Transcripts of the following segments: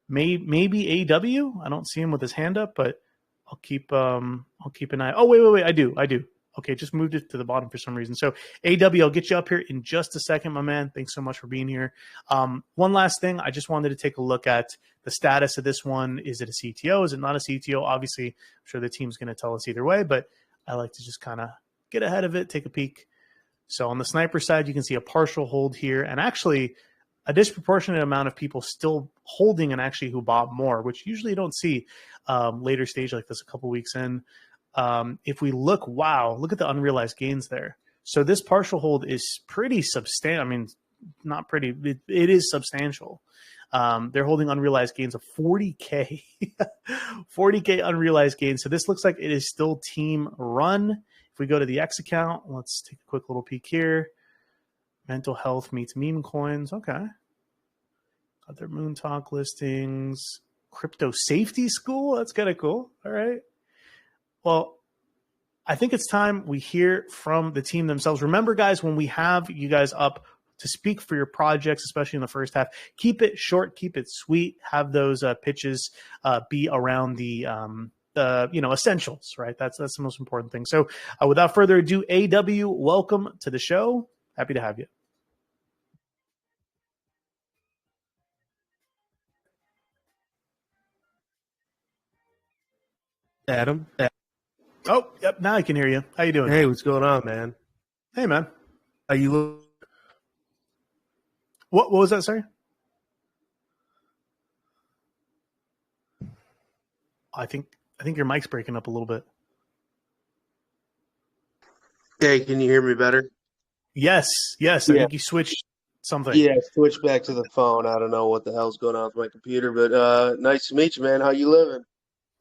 maybe AW. I don't see him with his hand up, but I'll keep an eye. Oh, wait. I do. Okay, just moved it to the bottom for some reason. So AW, I'll get you up here in just a second, my man. Thanks so much for being here. One last thing, I just wanted to take a look at the status of this one. Is it a CTO? Is it not a CTO? Obviously, I'm sure the team's going to tell us either way, but I like to just kind of get ahead of it, take a peek. So on the sniper side, you can see a partial hold here, and actually a disproportionate amount of people still holding and actually who bought more, which usually you don't see later stage like this a couple weeks in. If we look, wow, look at the unrealized gains there. So this partial hold is pretty substantial. I mean, not pretty, it is substantial. They're holding unrealized gains of 40K, 40K unrealized gains. So this looks like it is still team run. If we go to the X account, let's take a quick little peek here. Mental health meets meme coins. Okay. Got their Moon Talk listings. Crypto safety school. That's kind of cool. All right. Well, I think it's time we hear from the team themselves. Remember, guys, when we have you guys up to speak for your projects, especially in the first half, keep it short, keep it sweet, have those pitches be around the essentials, right? That's the most important thing. So without further ado, AW, welcome to the show. Happy to have you. Adam. Oh, yep. Now I can hear you. How you doing? Hey, what's going on, man? Hey, man. How you look? What was that, sorry? I think your mic's breaking up a little bit. Hey, can you hear me better? Yes. I think you switched something. Yeah, switch back to the phone. I don't know what the hell's going on with my computer, but nice to meet you, man. How you living?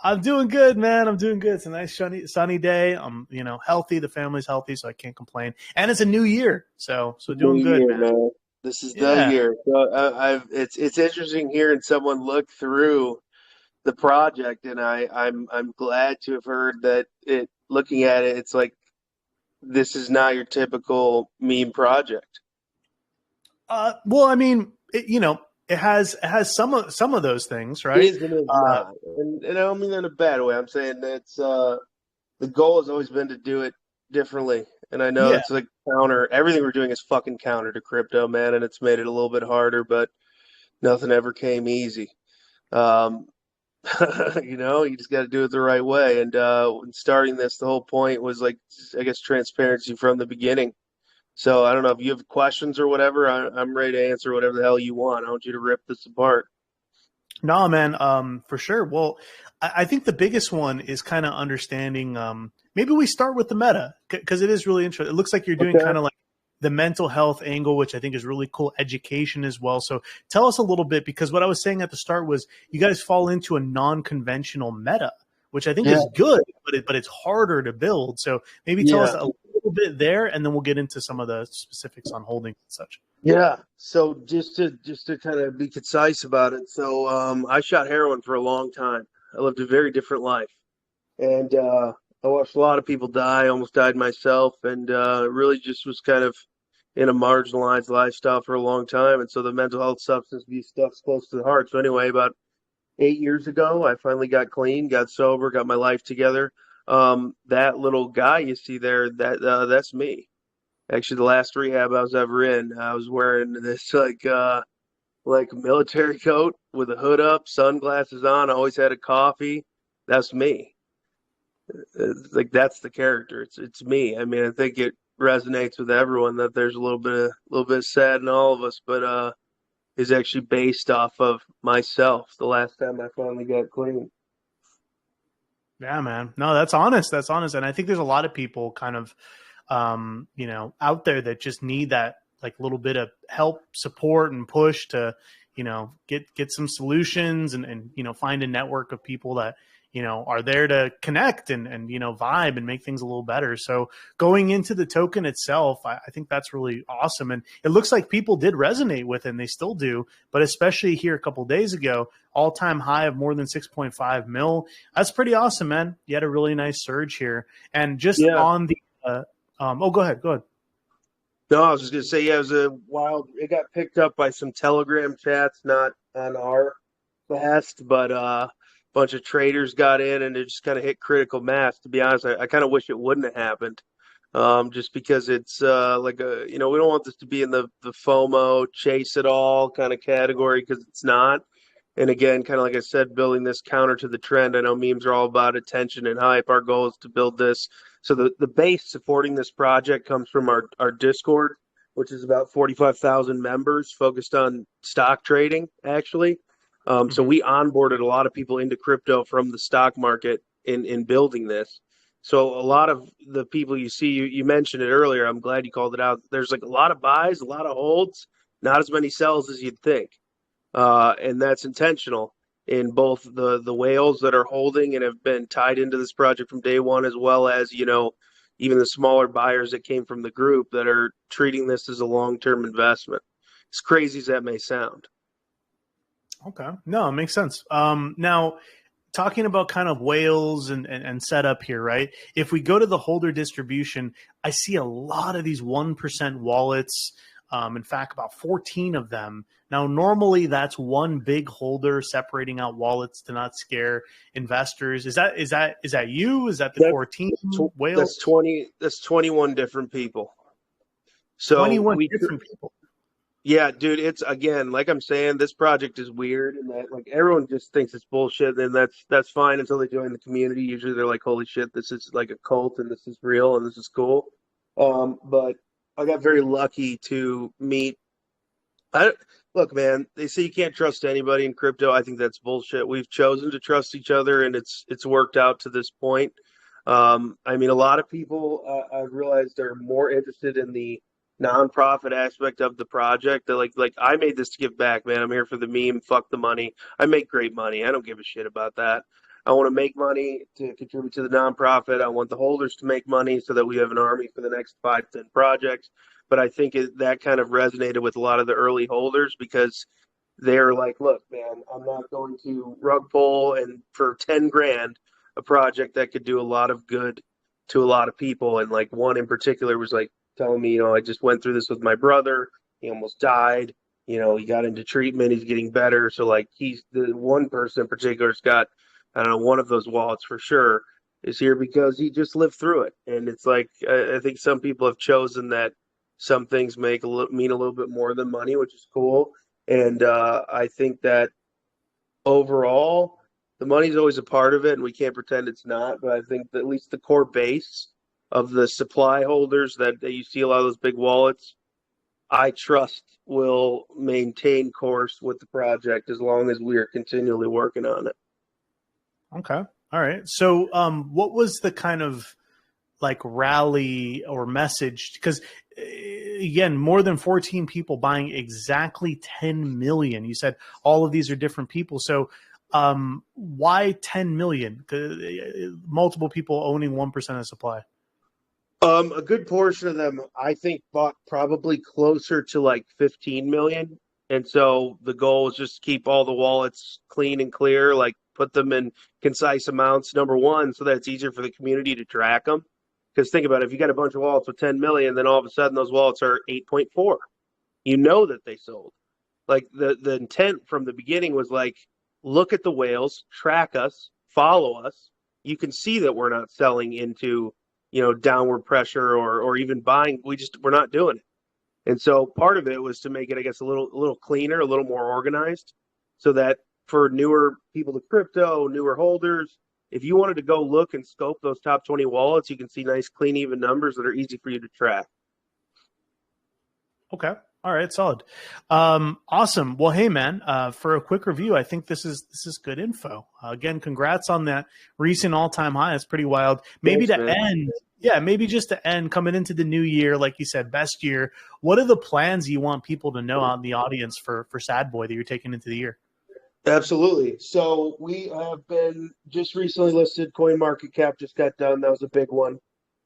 I'm doing good, man. I'm doing good. It's a nice sunny day. I'm, healthy. The family's healthy, so I can't complain. And it's a new year, so doing good, man. This is the year. So it's interesting hearing someone look through the project, and I'm glad to have heard that looking at it, it's like this is not your typical meme project. Well, I mean, it has some of those things, right? It is and it's not. And I don't mean that in a bad way. I'm saying that's the goal has always been to do it differently. And I know it's like counter. Everything we're doing is fucking counter to crypto, man, and it's made it a little bit harder, but nothing ever came easy. You just got to do it the right way. And when starting this, the whole point was like, I guess, transparency from the beginning. So I don't know if you have questions or whatever. I'm ready to answer whatever the hell you want. I want you to rip this apart. No, man, for sure. Well, I think the biggest one is kind of understanding. Maybe we start with the meta because it is really interesting. It looks like you're doing kind of like the mental health angle, which I think is really cool. Education as well. So tell us a little bit, because what I was saying at the start was you guys fall into a non-conventional meta, which I think is good, but it's harder to build. So maybe tell us a little bit there, and then we'll get into some of the specifics on holdings and such. Yeah. So just to kind of be concise about it. So I shot heroin for a long time. I lived a very different life, and I watched a lot of people die. Almost died myself, and really just was kind of in a marginalized lifestyle for a long time. And so the mental health, substance abuse stuff's close to the heart. So anyway, about 8 years ago, I finally got clean, got sober, got my life together. That little guy you see there, that's me. Actually, the last rehab I was ever in, I was wearing this like military coat with a hood up, sunglasses on. I always had a coffee. That's me. It's like that's the character. It's me. I mean, I think it resonates with everyone that there's a little bit of sad in all of us, but is actually based off of myself. The last time I finally got clean. Yeah, man. No, that's honest. That's honest. And I think there's a lot of people kind of, out there that just need that like little bit of help, support, and push to, get some solutions and find a network of people that, are there to connect and vibe and make things a little better. So going into the token itself, I think that's really awesome. And it looks like people did resonate with it, and they still do, but especially here a couple of days ago, all-time high of more than 6.5 mil. That's pretty awesome, man. You had a really nice surge here. And just on the, go ahead. No, I was just going to say, it was a wild, it got picked up by some Telegram chats, not on our fast, but a bunch of traders got in and it just kind of hit critical mass. To be honest, I kind of wish it wouldn't have happened. Just because it's like we don't want this to be in the FOMO chase it all kind of category because it's not. And again, kind of like I said, building this counter to the trend. I know memes are all about attention and hype. Our goal is to build this. So the base supporting this project comes from our Discord, which is about 45,000 members focused on stock trading, actually. So Hmm. we onboarded a lot of people into crypto from the stock market in building this. So a lot of the people you see, you mentioned it earlier. I'm glad you called it out. There's like a lot of buys, a lot of holds, not as many sells as you'd think, and that's intentional in both the whales that are holding and have been tied into this project from day one, as well as even the smaller buyers that came from the group that are treating this as a long-term investment. As crazy as that may sound. Okay. No, it makes sense. Now, talking about kind of whales and setup here, right? If we go to the holder distribution, I see a lot of these 1% wallets. In fact, about 14 of them. Now, normally that's one big holder separating out wallets to not scare investors. Is that you? Is that the That, core team? that's Whales? 20. That's 21 different people. So 21 we different people. Yeah, dude, it's again, like I'm saying, this project is weird and that like everyone just thinks it's bullshit, and that's fine until they join the community. Usually they're like, holy shit, this is like a cult and this is real and this is cool. But I got very lucky to meet I look, man, they say you can't trust anybody in crypto. I think that's bullshit. We've chosen to trust each other and it's worked out to this point. I mean, a lot of people I've realized are more interested in the nonprofit aspect of the project. They're like I made this to give back, man. I'm here for the meme. Fuck the money. I make great money. I don't give a shit about that. I want to make money to contribute to the nonprofit. I want the holders to make money so that we have an army for the next 5 to 10 projects. But I think that kind of resonated with a lot of the early holders because they're like, look, man, I'm not going to rug pull and for 10 grand a project that could do a lot of good to a lot of people. And like one in particular was like telling me, I just went through this with my brother. He almost died. He got into treatment. He's getting better. So like he's the one person in particular's got, I don't know, one of those wallets for sure is here because he just lived through it. And it's like I think some people have chosen that some things mean a little bit more than money, which is cool. And I think that overall, the money's always a part of it, and we can't pretend it's not. But I think that at least the core base of the supply holders that you see a lot of those big wallets, I trust will maintain course with the project as long as we are continually working on it. Okay. All right. So, what was the kind of like rally or message? Because again, more than 14 people buying exactly 10 million. You said all of these are different people. So, why 10 million? Multiple people owning 1% of supply. A good portion of them, I think, bought probably closer to like 15 million. And so the goal is just keep all the wallets clean and clear, like put them in concise amounts, number one, so that it's easier for the community to track them. Because think about it, if you got a bunch of wallets with 10 million, then all of a sudden those wallets are 8.4. You know that they sold. Like the intent from the beginning was like, look at the whales, track us, follow us. You can see that we're not selling into downward pressure or even buying. We're not doing it. And so part of it was to make it, I guess, a little cleaner, a little more organized, so that for newer people to crypto, newer holders, if you wanted to go look and scope those top 20 wallets, you can see nice, clean, even numbers that are easy for you to track. Okay. All right. Solid. Awesome. Well, hey man, for a quick review, I think this is good info. Again, congrats on that recent all-time high. It's pretty wild. Maybe Thanks, to man. end, yeah, maybe just to end coming into the new year, like you said, best year. What are the plans you want people to know out in the audience for SAAD Boi that you're taking into the year? Absolutely. So we have been just recently listed. Coin Market Cap just got done. That was a big one.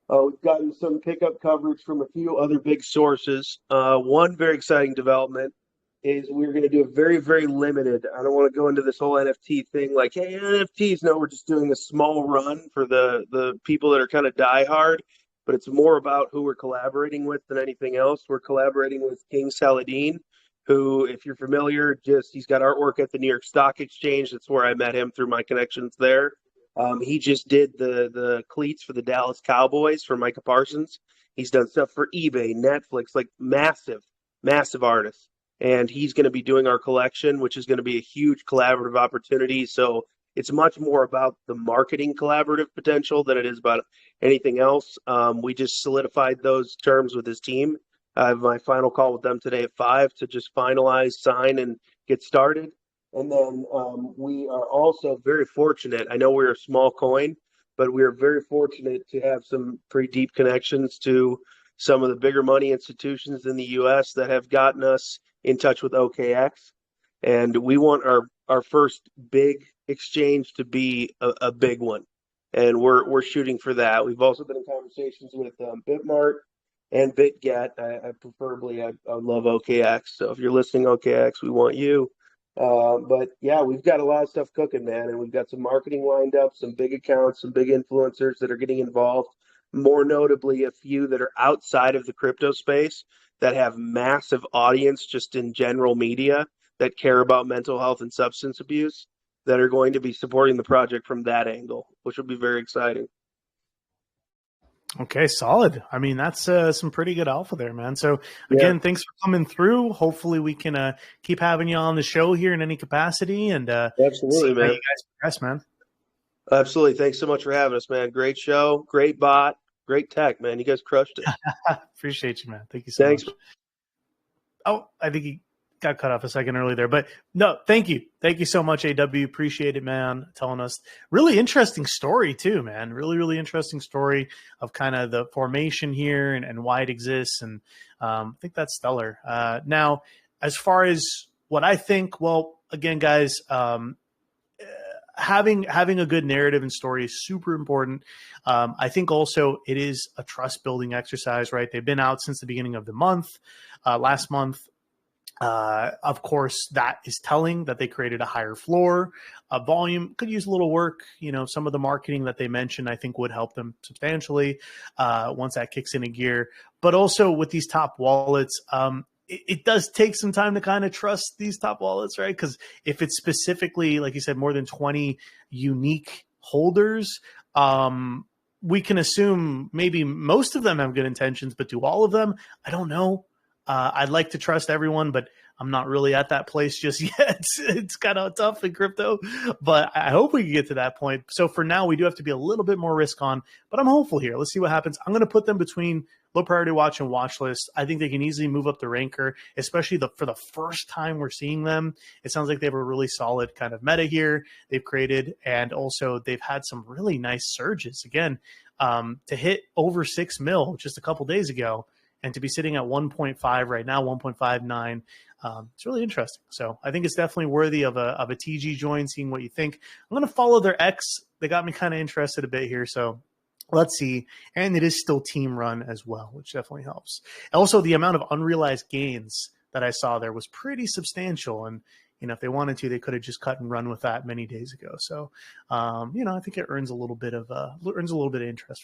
We've gotten some pickup coverage from a few other big sources. One very exciting development is we're going to do a very, very limited. I don't want to go into this whole NFT thing like, hey, NFTs. No, we're just doing a small run for the people that are kind of diehard, but it's more about who we're collaborating with than anything else. We're collaborating with King Saladin, who, if you're familiar, just he's got artwork at the New York Stock Exchange. That's where I met him through my connections there. He just did the cleats for the Dallas Cowboys for Micah Parsons. He's done stuff for eBay, Netflix, like massive artist. And he's going to be doing our collection, which is going to be a huge collaborative opportunity. So it's much more about the marketing collaborative potential than it is about anything else. We just solidified those terms with his team. I have my final call with them today at 5 to just finalize, sign, and get started. And then we are also very fortunate. I know we're a small coin, but we are very fortunate to have some pretty deep connections to some of the bigger money institutions in the U.S. that have gotten us in touch with OKX. And we want our first big exchange to be a big one. And we're shooting for that. We've also been in conversations with Bitmart and BitGet. I love OKX. So if you're listening, OKX, we want you. But yeah, we've got a lot of stuff cooking, man, and we've got some marketing lined up, some big accounts, some big influencers that are getting involved. More notably, a few that are outside of the crypto space that have massive audience just in general media that care about mental health and substance abuse that are going to be supporting the project from that angle, which will be very exciting. Okay, solid. I mean, that's some pretty good alpha there, man. So again, thanks for coming through. Hopefully we can keep having you on the show here in any capacity and absolutely, see man. how you guys progress, man. Absolutely. Thanks so much for having us, man. Great show, great bot, great tech, man. You guys crushed it. Appreciate you, man. Thank you so much. Oh, I think he got cut off a second early there, but no, thank you. Thank you so much, AW. Appreciate it, man. Telling us really interesting story too, man. Really interesting story of kind of the formation here and why it exists. And I think that's stellar. Now, as far as what I think, well, again, guys, having a good narrative and story is super important. I think also it is a trust building exercise, right? They've been out since the beginning of the month, last month. Of course, that is telling that they created a higher floor. Volume could use a little work. You know, some of the marketing that they mentioned, I think, would help them substantially once that kicks into gear. But also with these top wallets, it does take some time to kind of trust these top wallets, right? Because if it's specifically, like you said, more than 20 unique holders, we can assume maybe most of them have good intentions, but do all of them? I don't know. I'd like to trust everyone, but I'm not really at that place just yet. It's kind of tough in crypto, but I hope we can get to that point. So for now, we do have to be a little bit more risk on, but I'm hopeful here. Let's see what happens. I'm going to put them between low priority watch and watch list. I think they can easily move up the ranker, especially for the first time we're seeing them. It sounds like they have a really solid kind of meta here they've created, and also they've had some really nice surges. Again, to hit over 6 mil just a couple days ago, and to be sitting at 1.5 right now, 1.59, it's really interesting. So I think it's definitely worthy of a TG join, seeing what you think. I'm going to follow their X. They got me kind of interested a bit here. So let's see. And it is still team run as well, which definitely helps. Also, the amount of unrealized gains that I saw there was pretty substantial. And, you know, if they wanted to, they could have just cut and run with that many days ago. So, you know, I think it earns a little bit of interest.